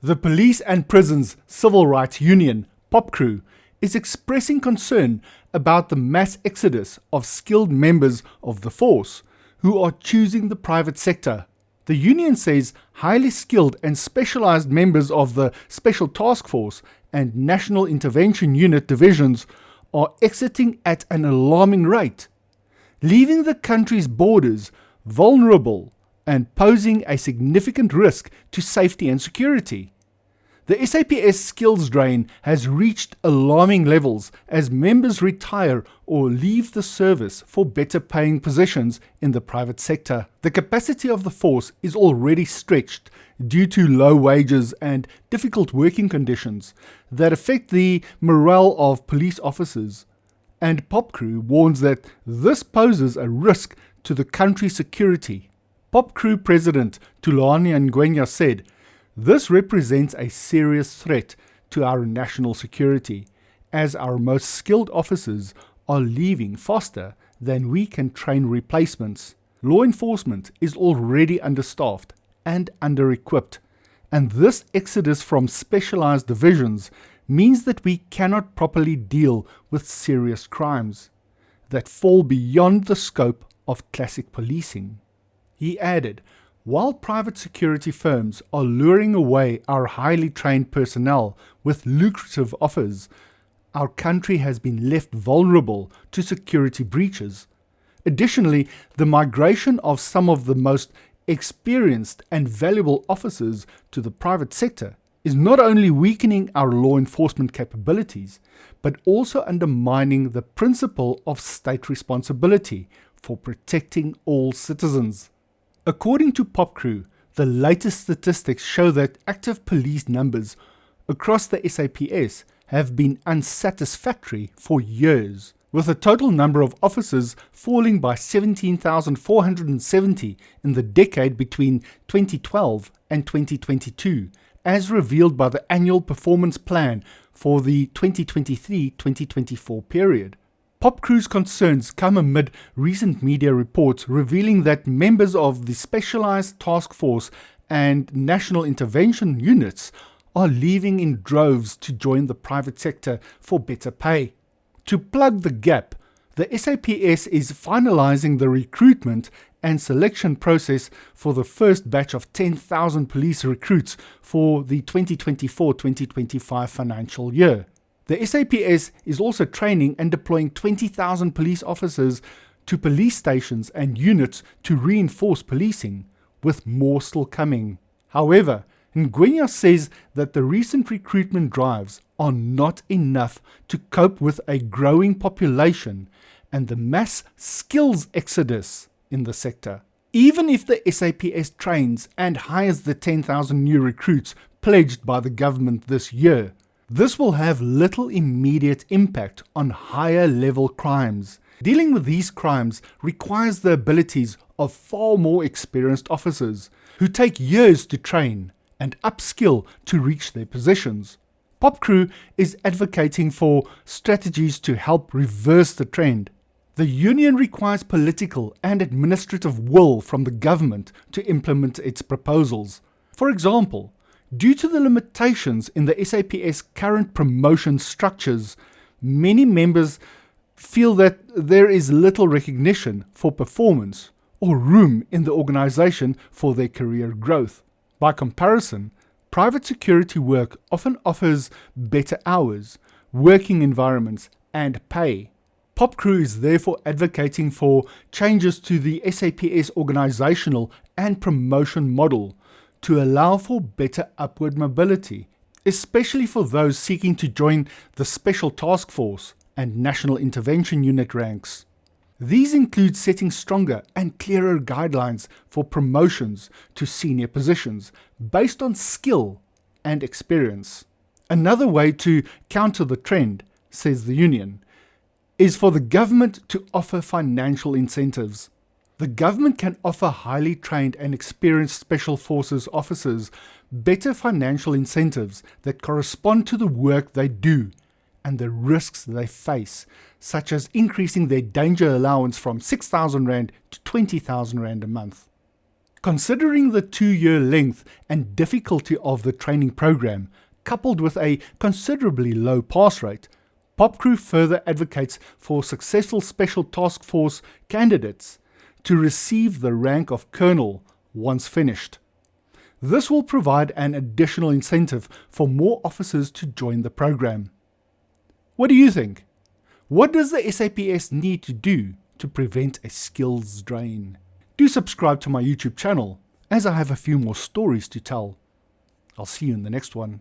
The Police and Prisons Civil Rights Union, POPCRU, is expressing concern about the mass exodus of skilled members of the force who are choosing the private sector. The union says highly skilled and specialized members of the Special Task Force and National Intervention Unit divisions are exiting at an alarming rate, leaving the country's borders vulnerable and posing a significant risk to safety and security. The SAPS skills drain has reached alarming levels as members retire or leave the service for better paying positions in the private sector. The capacity of the force is already stretched due to low wages and difficult working conditions that affect the morale of police officers. And POPCRU warns that this poses a risk to the country's security. POPCRU President Tulani Ngwenya said, "This represents a serious threat to our national security, as our most skilled officers are leaving faster than we can train replacements. Law enforcement is already understaffed and under-equipped, and this exodus from specialized divisions means that we cannot properly deal with serious crimes that fall beyond the scope of classic policing." He added, "While private security firms are luring away our highly trained personnel with lucrative offers, our country has been left vulnerable to security breaches. Additionally, the migration of some of the most experienced and valuable officers to the private sector is not only weakening our law enforcement capabilities, but also undermining the principle of state responsibility for protecting all citizens." According to POPCRU, the latest statistics show that active police numbers across the SAPS have been unsatisfactory for years, with the total number of officers falling by 17,470 in the decade between 2012 and 2022, as revealed by the annual performance plan for the 2023-2024 period. POPCRU's concerns come amid recent media reports revealing that members of the Specialized Task Force and National Intervention Units are leaving in droves to join the private sector for better pay. To plug the gap, the SAPS is finalizing the recruitment and selection process for the first batch of 10,000 police recruits for the 2024-2025 financial year. The SAPS is also training and deploying 20,000 police officers to police stations and units to reinforce policing, with more still coming. However, Ngwenya says that the recent recruitment drives are not enough to cope with a growing population and the mass skills exodus in the sector. Even if the SAPS trains and hires the 10,000 new recruits pledged by the government this year, this will have little immediate impact on higher level crimes. Dealing with these crimes requires the abilities of far more experienced officers who take years to train and upskill to reach their positions. POPCRU is advocating for strategies to help reverse the trend. The union requires political and administrative will from the government to implement its proposals. For example, due to the limitations in the SAPS current promotion structures, many members feel that there is little recognition for performance or room in the organization for their career growth. By comparison, private security work often offers better hours, working environments, and pay. POPCRU is therefore advocating for changes to the SAPS organizational and promotion model to allow for better upward mobility, especially for those seeking to join the Special Task Force and National Intervention Unit ranks. These include setting stronger and clearer guidelines for promotions to senior positions based on skill and experience. Another way to counter the trend, says the union, is for the government to offer financial incentives. The government can offer highly trained and experienced Special Forces officers better financial incentives that correspond to the work they do and the risks they face, such as increasing their danger allowance from 6,000 Rand to 20,000 Rand a month. Considering the 2-year length and difficulty of the training program, coupled with a considerably low pass rate, POPCRU further advocates for successful Special Task Force candidates to receive the rank of Colonel once finished. This will provide an additional incentive for more officers to join the program. What do you think? What does the SAPS need to do to prevent a skills drain? Do subscribe to my YouTube channel, as I have a few more stories to tell. I'll see you in the next one.